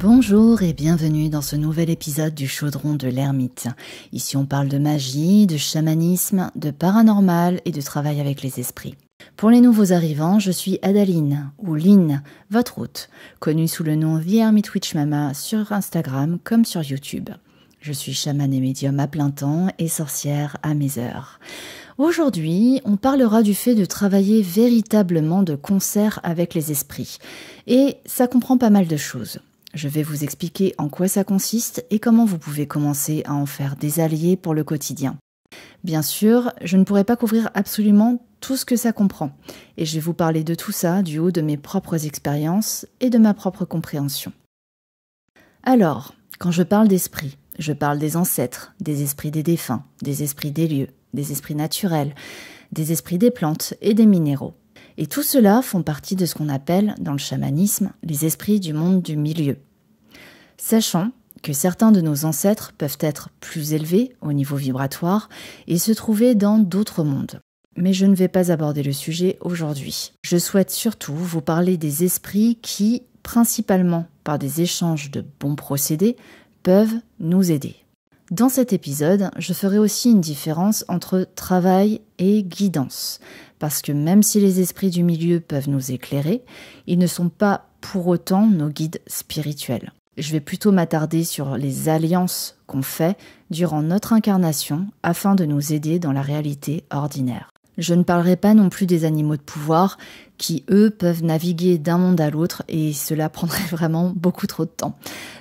Bonjour et bienvenue dans ce nouvel épisode du Chaudron de l'Ermite. Ici on parle de magie, de chamanisme, de paranormal et de travail avec les esprits. Pour les nouveaux arrivants, je suis Adaline, ou Lynn, votre hôte, connue sous le nom The Hermit Witch Mama sur Instagram comme sur YouTube. Je suis chamane et médium à plein temps et sorcière à mes heures. Aujourd'hui, on parlera du fait de travailler véritablement de concert avec les esprits. Et ça comprend pas mal de choses. Je vais vous expliquer en quoi ça consiste et comment vous pouvez commencer à en faire des alliés pour le quotidien. Bien sûr, je ne pourrai pas couvrir absolument tout ce que ça comprend, et je vais vous parler de tout ça du haut de mes propres expériences et de ma propre compréhension. Alors, quand je parle d'esprit, je parle des ancêtres, des esprits des défunts, des esprits des lieux, des esprits naturels, des esprits des plantes et des minéraux. Et tout cela font partie de ce qu'on appelle, dans le chamanisme, les esprits du monde du milieu. Sachant que certains de nos ancêtres peuvent être plus élevés au niveau vibratoire et se trouver dans d'autres mondes. Mais je ne vais pas aborder le sujet aujourd'hui. Je souhaite surtout vous parler des esprits qui, principalement par des échanges de bons procédés, peuvent nous aider. Dans cet épisode, je ferai aussi une différence entre travail et guidance, parce que même si les esprits du milieu peuvent nous éclairer, ils ne sont pas pour autant nos guides spirituels. Je vais plutôt m'attarder sur les alliances qu'on fait durant notre incarnation afin de nous aider dans la réalité ordinaire. Je ne parlerai pas non plus des animaux de pouvoir qui, eux, peuvent naviguer d'un monde à l'autre et cela prendrait vraiment beaucoup trop de temps.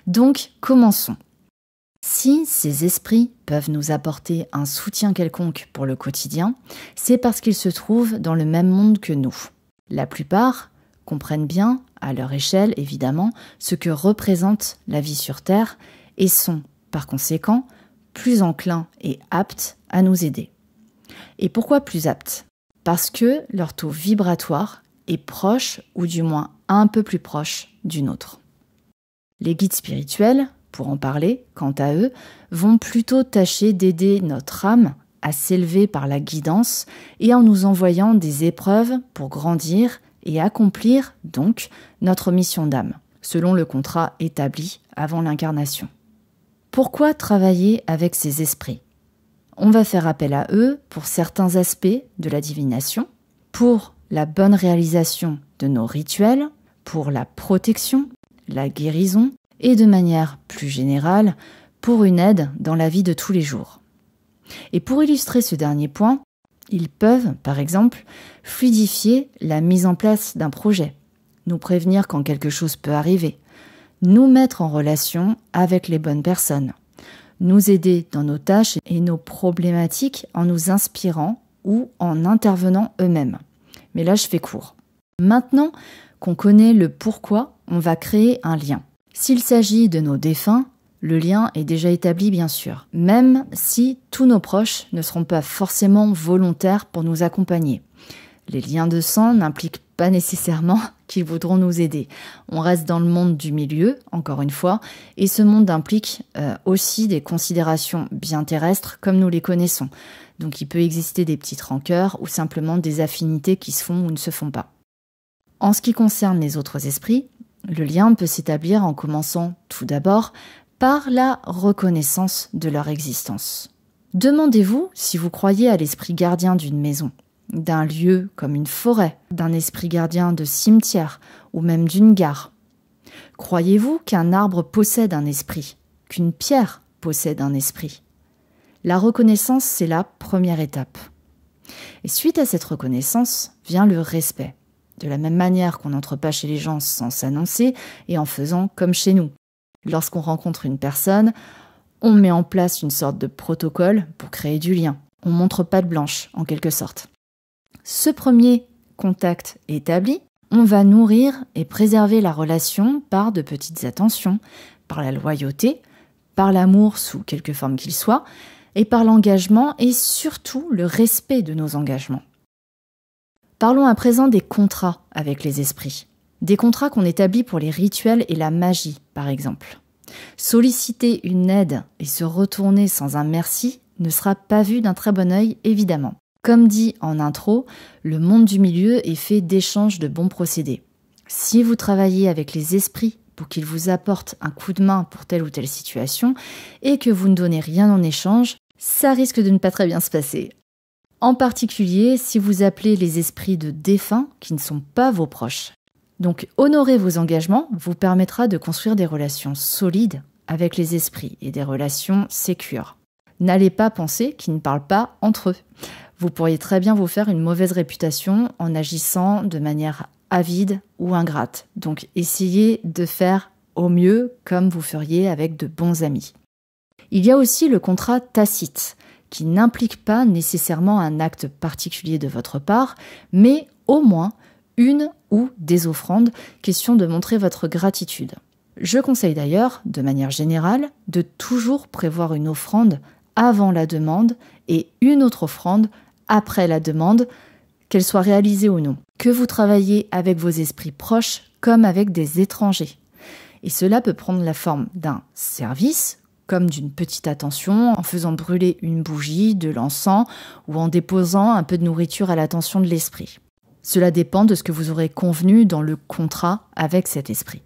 Donc, commençons. Si ces esprits peuvent nous apporter un soutien quelconque pour le quotidien, c'est parce qu'ils se trouvent dans le même monde que nous. La plupart comprennent bien, à leur échelle évidemment, ce que représente la vie sur Terre et sont, par conséquent, plus enclins et aptes à nous aider. Et pourquoi plus aptes ? Parce que leur taux vibratoire est proche, ou du moins un peu plus proche, du nôtre. Les guides spirituels, pour en parler, quant à eux, vont plutôt tâcher d'aider notre âme à s'élever par la guidance et en nous envoyant des épreuves pour grandir et accomplir donc notre mission d'âme, selon le contrat établi avant l'incarnation. Pourquoi travailler avec ces esprits ? On va faire appel à eux pour certains aspects de la divination, pour la bonne réalisation de nos rituels, pour la protection, la guérison, et de manière plus générale, pour une aide dans la vie de tous les jours. Et pour illustrer ce dernier point, ils peuvent, par exemple, fluidifier la mise en place d'un projet, nous prévenir quand quelque chose peut arriver, nous mettre en relation avec les bonnes personnes, nous aider dans nos tâches et nos problématiques en nous inspirant ou en intervenant eux-mêmes. Mais là, je fais court. Maintenant qu'on connaît le pourquoi, on va créer un lien. S'il s'agit de nos défunts, le lien est déjà établi bien sûr, même si tous nos proches ne seront pas forcément volontaires pour nous accompagner. Les liens de sang n'impliquent pas nécessairement qu'ils voudront nous aider. On reste dans le monde du milieu, encore une fois, et ce monde implique aussi des considérations bien terrestres comme nous les connaissons. Donc il peut exister des petites rancœurs ou simplement des affinités qui se font ou ne se font pas. En ce qui concerne les autres esprits, le lien peut s'établir en commençant tout d'abord par la reconnaissance de leur existence. Demandez-vous si vous croyez à l'esprit gardien d'une maison, d'un lieu comme une forêt, d'un esprit gardien de cimetière ou même d'une gare. Croyez-vous qu'un arbre possède un esprit, qu'une pierre possède un esprit ? La reconnaissance, c'est la première étape. Et suite à cette reconnaissance vient le respect. De la même manière qu'on n'entre pas chez les gens sans s'annoncer et en faisant comme chez nous. Lorsqu'on rencontre une personne, on met en place une sorte de protocole pour créer du lien. On montre patte blanche, en quelque sorte. Ce premier contact établi, on va nourrir et préserver la relation par de petites attentions, par la loyauté, par l'amour sous quelque forme qu'il soit, et par l'engagement et surtout le respect de nos engagements. Parlons à présent des contrats avec les esprits. Des contrats qu'on établit pour les rituels et la magie, par exemple. Solliciter une aide et se retourner sans un merci ne sera pas vu d'un très bon œil, évidemment. Comme dit en intro, le monde du milieu est fait d'échanges de bons procédés. Si vous travaillez avec les esprits pour qu'il vous apporte un coup de main pour telle ou telle situation et que vous ne donnez rien en échange, ça risque de ne pas très bien se passer. En particulier si vous appelez les esprits de défunts qui ne sont pas vos proches. Donc honorer vos engagements vous permettra de construire des relations solides avec les esprits et des relations sécures. N'allez pas penser qu'ils ne parlent pas entre eux. Vous pourriez très bien vous faire une mauvaise réputation en agissant de manière avide ou ingrate. Donc essayez de faire au mieux comme vous feriez avec de bons amis. Il y a aussi le contrat tacite, qui n'implique pas nécessairement un acte particulier de votre part, mais au moins une ou des offrandes, question de montrer votre gratitude. Je conseille d'ailleurs, de manière générale, de toujours prévoir une offrande avant la demande et une autre offrande après la demande, qu'elle soit réalisée ou non. Que vous travaillez avec vos esprits proches comme avec des étrangers. Et cela peut prendre la forme d'un service, comme d'une petite attention, en faisant brûler une bougie, de l'encens ou en déposant un peu de nourriture à l'attention de l'esprit. Cela dépend de ce que vous aurez convenu dans le contrat avec cet esprit.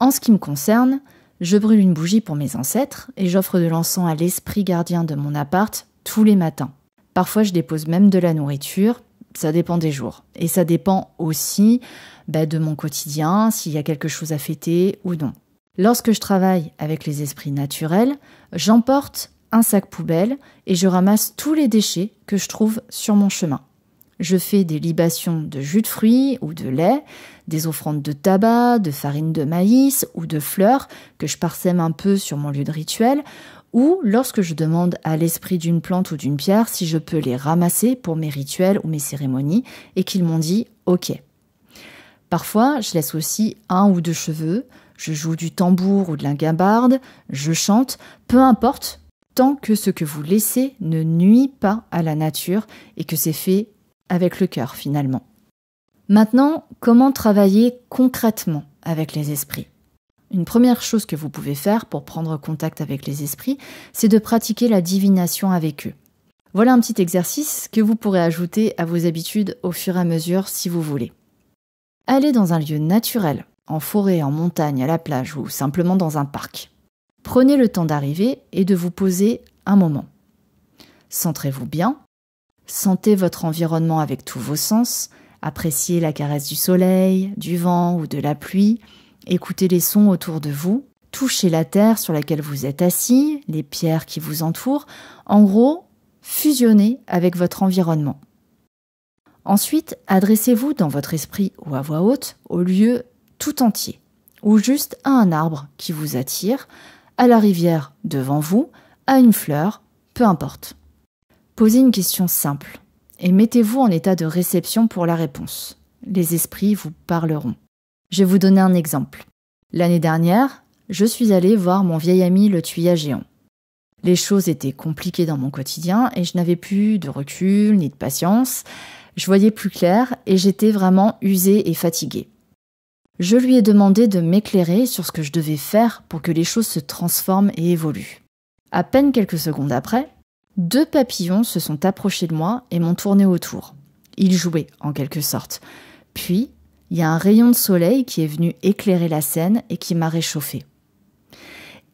En ce qui me concerne, je brûle une bougie pour mes ancêtres et j'offre de l'encens à l'esprit gardien de mon appart tous les matins. Parfois, je dépose même de la nourriture, ça dépend des jours. Et ça dépend aussi de mon quotidien, s'il y a quelque chose à fêter ou non. Lorsque je travaille avec les esprits naturels, j'emporte un sac poubelle et je ramasse tous les déchets que je trouve sur mon chemin. Je fais des libations de jus de fruits ou de lait, des offrandes de tabac, de farine de maïs ou de fleurs que je parsème un peu sur mon lieu de rituel, ou lorsque je demande à l'esprit d'une plante ou d'une pierre si je peux les ramasser pour mes rituels ou mes cérémonies et qu'ils m'ont dit « OK ». Parfois, je laisse aussi 1 ou 2 cheveux, je joue du tambour ou de la guimbarde, je chante, peu importe, tant que ce que vous laissez ne nuit pas à la nature et que c'est fait avec le cœur finalement. Maintenant, comment travailler concrètement avec les esprits ? Une première chose que vous pouvez faire pour prendre contact avec les esprits, c'est de pratiquer la divination avec eux. Voilà un petit exercice que vous pourrez ajouter à vos habitudes au fur et à mesure si vous voulez. Allez dans un lieu naturel, en forêt, en montagne, à la plage ou simplement dans un parc. Prenez le temps d'arriver et de vous poser un moment. Centrez-vous bien, sentez votre environnement avec tous vos sens, appréciez la caresse du soleil, du vent ou de la pluie, écoutez les sons autour de vous, touchez la terre sur laquelle vous êtes assis, les pierres qui vous entourent, en gros, fusionnez avec votre environnement. Ensuite, adressez-vous dans votre esprit ou à voix haute au lieu tout entier, ou juste à un arbre qui vous attire, à la rivière devant vous, à une fleur, peu importe. Posez une question simple et mettez-vous en état de réception pour la réponse. Les esprits vous parleront. Je vais vous donner un exemple. L'année dernière, je suis allée voir mon vieil ami le Tuya géant. Les choses étaient compliquées dans mon quotidien et je n'avais plus de recul ni de patience. Je voyais plus clair et j'étais vraiment usée et fatiguée. Je lui ai demandé de m'éclairer sur ce que je devais faire pour que les choses se transforment et évoluent. À peine quelques secondes après, 2 papillons se sont approchés de moi et m'ont tourné autour. Ils jouaient, en quelque sorte. Puis, il y a un rayon de soleil qui est venu éclairer la scène et qui m'a réchauffée.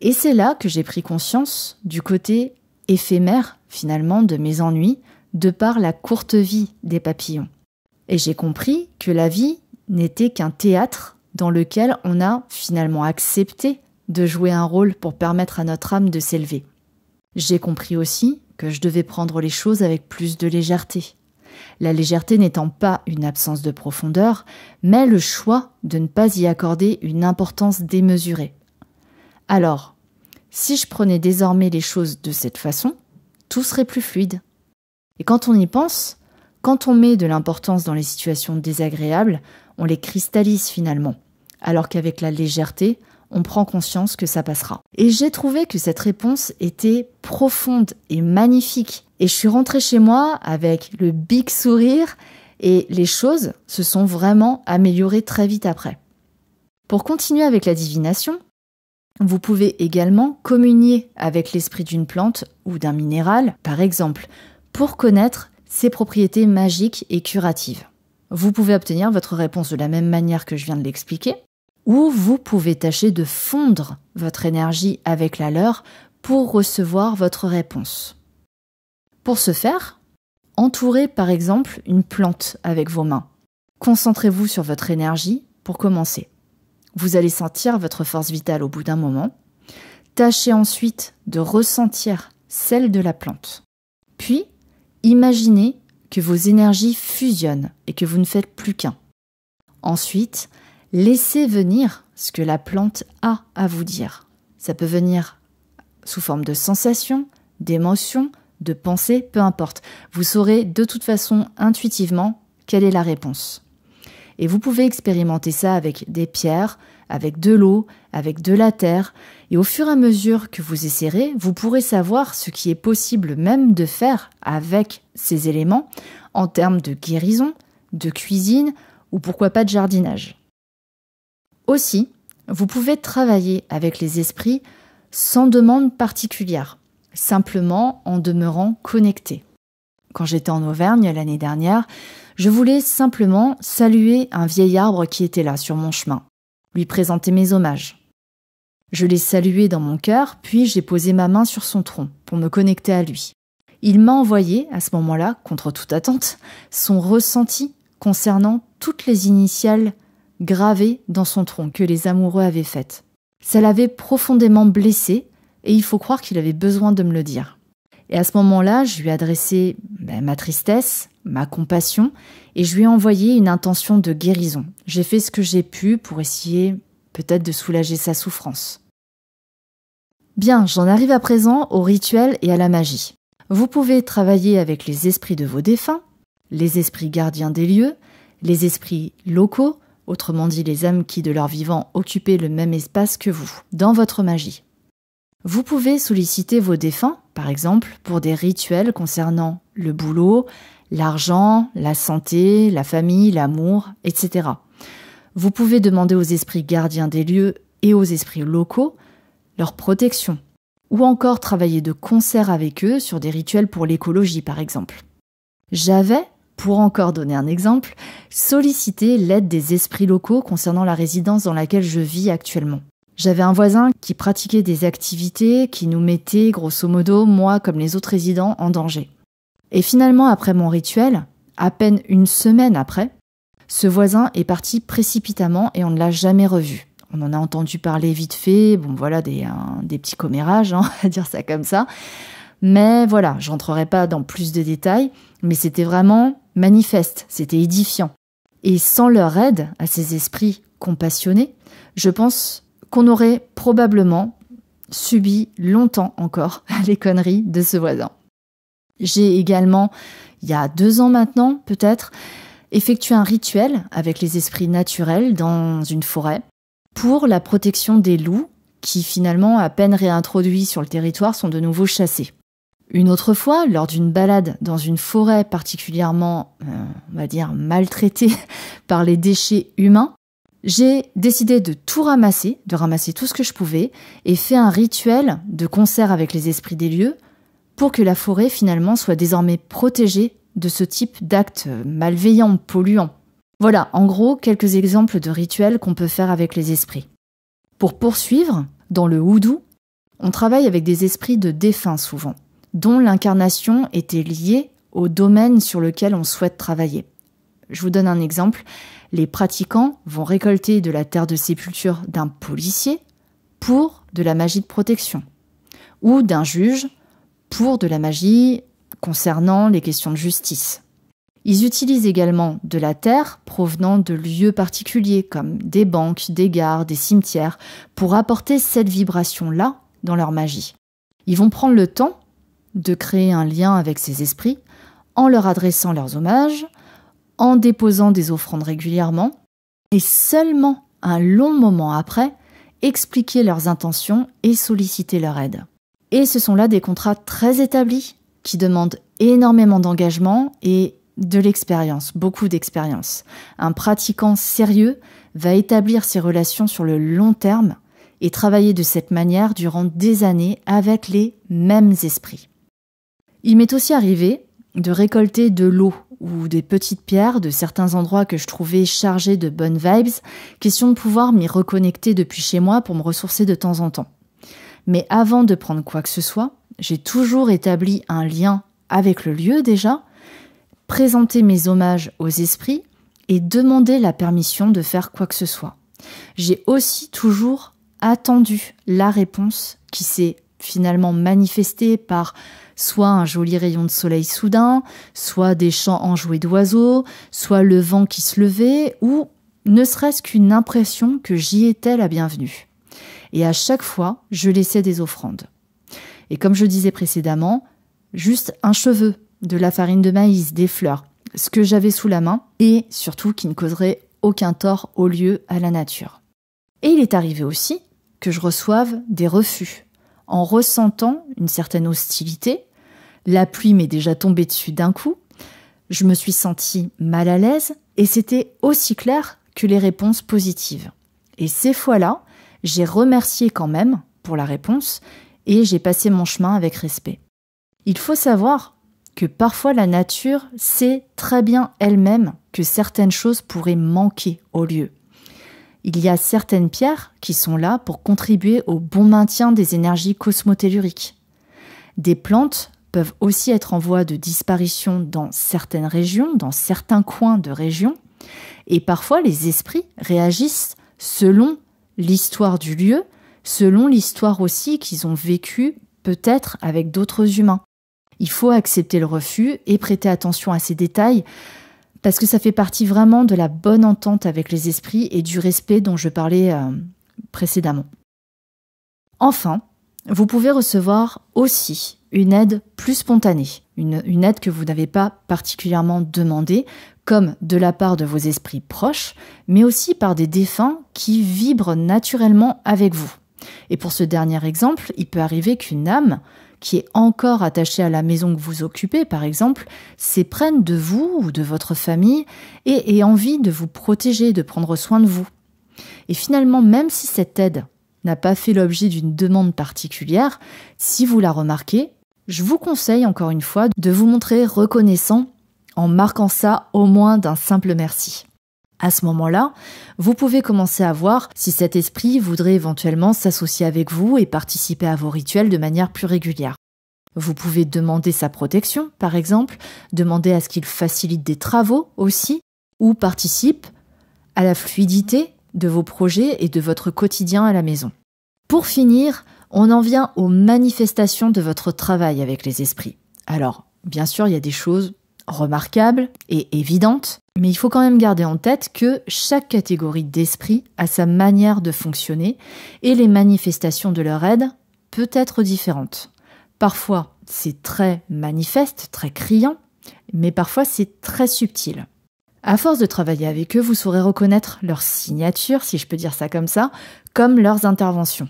Et c'est là que j'ai pris conscience du côté éphémère, finalement, de mes ennuis, de par la courte vie des papillons. Et j'ai compris que la vie n'était qu'un théâtre dans lequel on a finalement accepté de jouer un rôle pour permettre à notre âme de s'élever. J'ai compris aussi que je devais prendre les choses avec plus de légèreté. La légèreté n'étant pas une absence de profondeur, mais le choix de ne pas y accorder une importance démesurée. Alors, si je prenais désormais les choses de cette façon, tout serait plus fluide. Et quand on y pense, quand on met de l'importance dans les situations désagréables, on les cristallise finalement, alors qu'avec la légèreté, on prend conscience que ça passera. Et j'ai trouvé que cette réponse était profonde et magnifique. Et je suis rentrée chez moi avec le big sourire et les choses se sont vraiment améliorées très vite après. Pour continuer avec la divination, vous pouvez également communier avec l'esprit d'une plante ou d'un minéral, par exemple, pour connaître ses propriétés magiques et curatives. Vous pouvez obtenir votre réponse de la même manière que je viens de l'expliquer. Ou vous pouvez tâcher de fondre votre énergie avec la leur pour recevoir votre réponse. Pour ce faire, entourez par exemple une plante avec vos mains. Concentrez-vous sur votre énergie pour commencer. Vous allez sentir votre force vitale au bout d'un moment. Tâchez ensuite de ressentir celle de la plante. Puis, imaginez que vos énergies fusionnent et que vous ne faites plus qu'un. Ensuite, laissez venir ce que la plante a à vous dire. Ça peut venir sous forme de sensations, d'émotions, de pensées, peu importe. Vous saurez de toute façon intuitivement quelle est la réponse. Et vous pouvez expérimenter ça avec des pierres, avec de l'eau, avec de la terre. Et au fur et à mesure que vous essaierez, vous pourrez savoir ce qui est possible même de faire avec ces éléments en termes de guérison, de cuisine ou pourquoi pas de jardinage. Aussi, vous pouvez travailler avec les esprits sans demande particulière, simplement en demeurant connecté. Quand j'étais en Auvergne l'année dernière, je voulais simplement saluer un vieil arbre qui était là sur mon chemin, lui présenter mes hommages. Je l'ai salué dans mon cœur, puis j'ai posé ma main sur son tronc pour me connecter à lui. Il m'a envoyé, à ce moment-là, contre toute attente, son ressenti concernant toutes les initiales gravées dans son tronc que les amoureux avaient faites. Ça l'avait profondément blessé et il faut croire qu'il avait besoin de me le dire. Et à ce moment-là, je lui ai adressé ma tristesse, ma compassion et je lui ai envoyé une intention de guérison. J'ai fait ce que j'ai pu pour essayer peut-être de soulager sa souffrance. Bien, j'en arrive à présent au rituel et à la magie. Vous pouvez travailler avec les esprits de vos défunts, les esprits gardiens des lieux, les esprits locaux, autrement dit les âmes qui de leur vivant occupaient le même espace que vous, dans votre magie. Vous pouvez solliciter vos défunts, par exemple, pour des rituels concernant le boulot, l'argent, la santé, la famille, l'amour, etc. Vous pouvez demander aux esprits gardiens des lieux et aux esprits locaux leur protection, ou encore travailler de concert avec eux sur des rituels pour l'écologie, par exemple. J'avais, pour encore donner un exemple, sollicité l'aide des esprits locaux concernant la résidence dans laquelle je vis actuellement. J'avais un voisin qui pratiquait des activités qui nous mettaient, grosso modo, moi comme les autres résidents, en danger. Et finalement, après mon rituel, à peine une semaine après, ce voisin est parti précipitamment et on ne l'a jamais revu. On en a entendu parler vite fait, bon voilà, des petits commérages, on va dire ça comme ça. Mais voilà, je rentrerai pas dans plus de détails, mais c'était vraiment manifeste, c'était édifiant. Et sans leur aide à ces esprits compassionnés, je pense qu'on aurait probablement subi longtemps encore les conneries de ce voisin. J'ai également, il y a 2 ans maintenant peut-être, effectué un rituel avec les esprits naturels dans une forêt pour la protection des loups qui finalement, à peine réintroduits sur le territoire, sont de nouveau chassés. Une autre fois, lors d'une balade dans une forêt particulièrement, on va dire, maltraitée par les déchets humains, j'ai décidé de tout ramasser, de ramasser tout ce que je pouvais et fait un rituel de concert avec les esprits des lieux pour que la forêt finalement soit désormais protégée de ce type d'actes malveillants, polluants. Voilà, en gros, quelques exemples de rituels qu'on peut faire avec les esprits. Pour poursuivre, dans le houdou, on travaille avec des esprits de défunts souvent, dont l'incarnation était liée au domaine sur lequel on souhaite travailler. Je vous donne un exemple. Les pratiquants vont récolter de la terre de sépulture d'un policier pour de la magie de protection, ou d'un juge pour de la magie concernant les questions de justice. Ils utilisent également de la terre provenant de lieux particuliers comme des banques, des gares, des cimetières, pour apporter cette vibration-là dans leur magie. Ils vont prendre le temps de créer un lien avec ces esprits en leur adressant leurs hommages, en déposant des offrandes régulièrement, et seulement un long moment après, expliquer leurs intentions et solliciter leur aide. Et ce sont là des contrats très établis qui demandent énormément d'engagement et de l'expérience, beaucoup d'expérience. Un pratiquant sérieux va établir ses relations sur le long terme et travailler de cette manière durant des années avec les mêmes esprits. Il m'est aussi arrivé de récolter de l'eau ou des petites pierres de certains endroits que je trouvais chargés de bonnes vibes, question de pouvoir m'y reconnecter depuis chez moi pour me ressourcer de temps en temps. Mais avant de prendre quoi que ce soit, j'ai toujours établi un lien avec le lieu déjà, présenté mes hommages aux esprits et demandé la permission de faire quoi que ce soit. J'ai aussi toujours attendu la réponse qui s'est finalement manifestée par soit un joli rayon de soleil soudain, soit des chants enjoués d'oiseaux, soit le vent qui se levait, ou ne serait-ce qu'une impression que j'y étais la bienvenue. Et à chaque fois, je laissais des offrandes. Et comme je disais précédemment, juste un cheveu, de la farine de maïs, des fleurs, ce que j'avais sous la main, et surtout qui ne causerait aucun tort au lieu, à la nature. Et il est arrivé aussi que je reçoive des refus, en ressentant une certaine hostilité. La pluie m'est déjà tombée dessus d'un coup, je me suis sentie mal à l'aise, et c'était aussi clair que les réponses positives. Et ces fois-là, j'ai remercié quand même pour la réponse, et j'ai passé mon chemin avec respect. Il faut savoir que parfois la nature sait très bien elle-même que certaines choses pourraient manquer au lieu. Il y a certaines pierres qui sont là pour contribuer au bon maintien des énergies cosmotelluriques. Des plantes peuvent aussi être en voie de disparition dans certaines régions, dans certains coins de régions, et parfois les esprits réagissent selon l'histoire du lieu, selon l'histoire aussi qu'ils ont vécue peut-être avec d'autres humains. Il faut accepter le refus et prêter attention à ces détails parce que ça fait partie vraiment de la bonne entente avec les esprits et du respect dont je parlais précédemment. Enfin, vous pouvez recevoir aussi une aide plus spontanée, une aide que vous n'avez pas particulièrement demandée, comme de la part de vos esprits proches, mais aussi par des défunts qui vibrent naturellement avec vous. Et pour ce dernier exemple, il peut arriver qu'une âme qui est encore attachée à la maison que vous occupez, par exemple, s'éprenne de vous ou de votre famille et ait envie de vous protéger, de prendre soin de vous. Et finalement, même si cette aide n'a pas fait l'objet d'une demande particulière, si vous la remarquez, je vous conseille encore une fois de vous montrer reconnaissant en marquant ça au moins d'un simple merci. À ce moment-là, vous pouvez commencer à voir si cet esprit voudrait éventuellement s'associer avec vous et participer à vos rituels de manière plus régulière. Vous pouvez demander sa protection, par exemple, demander à ce qu'il facilite des travaux aussi, ou participe à la fluidité de vos projets et de votre quotidien à la maison. Pour finir, on en vient aux manifestations de votre travail avec les esprits. Alors, bien sûr, il y a des choses remarquables et évidentes, mais il faut quand même garder en tête que chaque catégorie d'esprit a sa manière de fonctionner et les manifestations de leur aide peuvent être différentes. Parfois, c'est très manifeste, très criant, mais parfois c'est très subtil. À force de travailler avec eux, vous saurez reconnaître leur signature, si je peux dire ça comme ça, comme leurs interventions.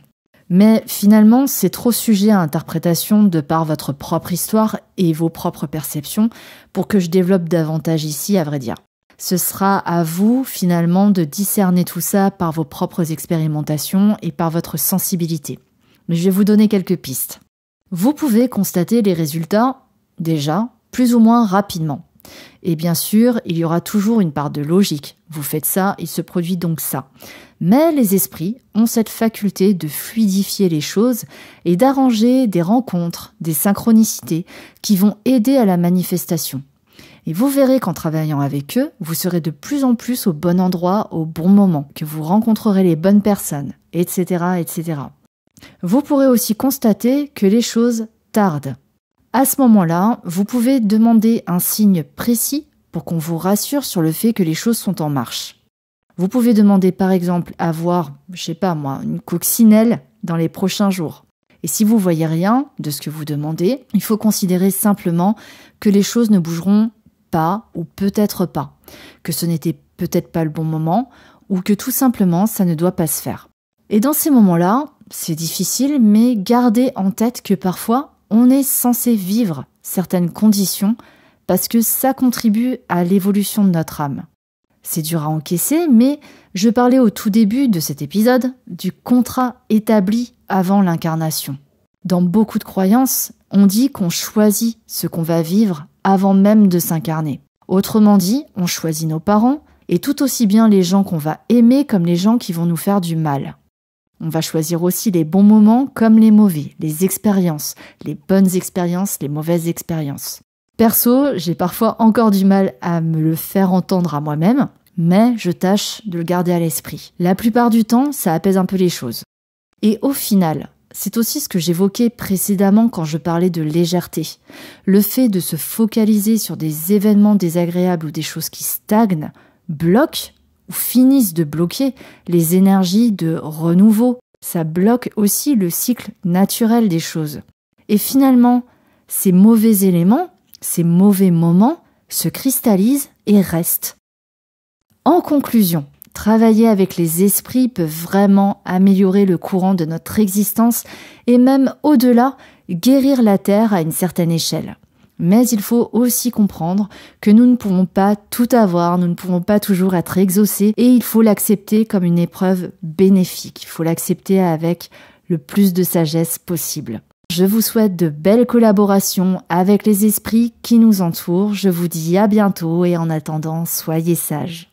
Mais finalement, c'est trop sujet à interprétation de par votre propre histoire et vos propres perceptions pour que je développe davantage ici, à vrai dire. Ce sera à vous, finalement, de discerner tout ça par vos propres expérimentations et par votre sensibilité. Mais je vais vous donner quelques pistes. Vous pouvez constater les résultats, déjà, plus ou moins rapidement. Et bien sûr, il y aura toujours une part de logique. Vous faites ça, il se produit donc ça. Mais les esprits ont cette faculté de fluidifier les choses et d'arranger des rencontres, des synchronicités qui vont aider à la manifestation. Et vous verrez qu'en travaillant avec eux, vous serez de plus en plus au bon endroit, au bon moment, que vous rencontrerez les bonnes personnes, etc., etc. Vous pourrez aussi constater que les choses tardent. À ce moment-là, vous pouvez demander un signe précis pour qu'on vous rassure sur le fait que les choses sont en marche. Vous pouvez demander par exemple à voir, une coccinelle dans les prochains jours. Et si vous voyez rien de ce que vous demandez, il faut considérer simplement que les choses ne bougeront pas ou peut-être pas, que ce n'était peut-être pas le bon moment ou que tout simplement ça ne doit pas se faire. Et dans ces moments-là, c'est difficile, mais gardez en tête que parfois, on est censé vivre certaines conditions parce que ça contribue à l'évolution de notre âme. C'est dur à encaisser, mais je parlais au tout début de cet épisode du contrat établi avant l'incarnation. Dans beaucoup de croyances, on dit qu'on choisit ce qu'on va vivre avant même de s'incarner. Autrement dit, on choisit nos parents, et tout aussi bien les gens qu'on va aimer comme les gens qui vont nous faire du mal. On va choisir aussi les bons moments comme les mauvais, les expériences, les bonnes expériences, les mauvaises expériences. Perso, j'ai parfois encore du mal à me le faire entendre à moi-même, mais je tâche de le garder à l'esprit. La plupart du temps, ça apaise un peu les choses. Et au final, c'est aussi ce que j'évoquais précédemment quand je parlais de légèreté. Le fait de se focaliser sur des événements désagréables ou des choses qui stagnent, bloquent ou finissent de bloquer les énergies de renouveau. Ça bloque aussi le cycle naturel des choses. Et finalement, ces mauvais éléments, ces mauvais moments se cristallisent et restent. En conclusion, travailler avec les esprits peut vraiment améliorer le courant de notre existence et même au-delà, guérir la Terre à une certaine échelle. Mais il faut aussi comprendre que nous ne pouvons pas tout avoir, nous ne pouvons pas toujours être exaucés et il faut l'accepter comme une épreuve bénéfique. Il faut l'accepter avec le plus de sagesse possible. Je vous souhaite de belles collaborations avec les esprits qui nous entourent. Je vous dis à bientôt et en attendant, soyez sages.